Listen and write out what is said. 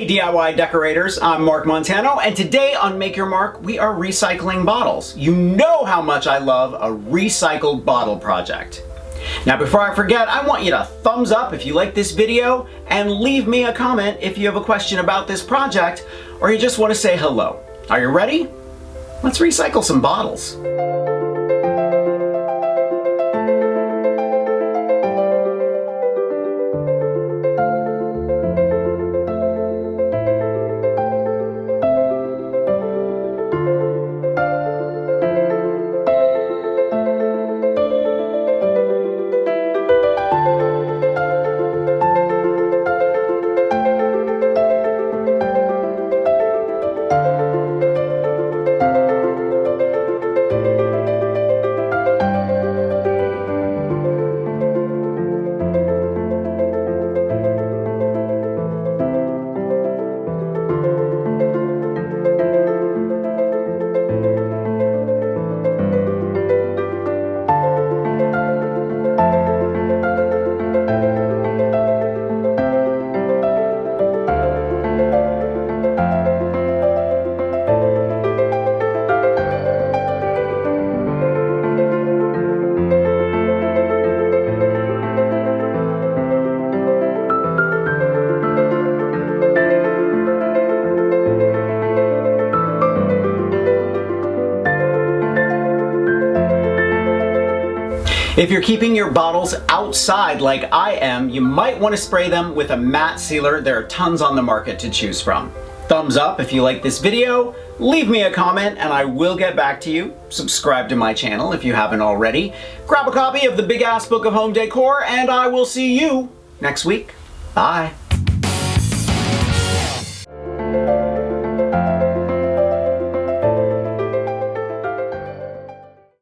Hey DIY decorators, I'm Mark Montano, and today on Make Your Mark, we are recycling bottles. You know how much I love a recycled bottle project. Now before I forget, I want you to thumbs up if you like this video, and leave me a comment if you have a question about this project, or you just want to say hello. Are you ready? Let's recycle some bottles. If you're keeping your bottles outside like I am, you might want to spray them with a matte sealer. There are tons on the market to choose from. Thumbs up if you like this video, leave me a comment and I will get back to you. Subscribe to my channel if you haven't already. Grab a copy of the Big Ass Book of Home Decor and I will see you next week. Bye.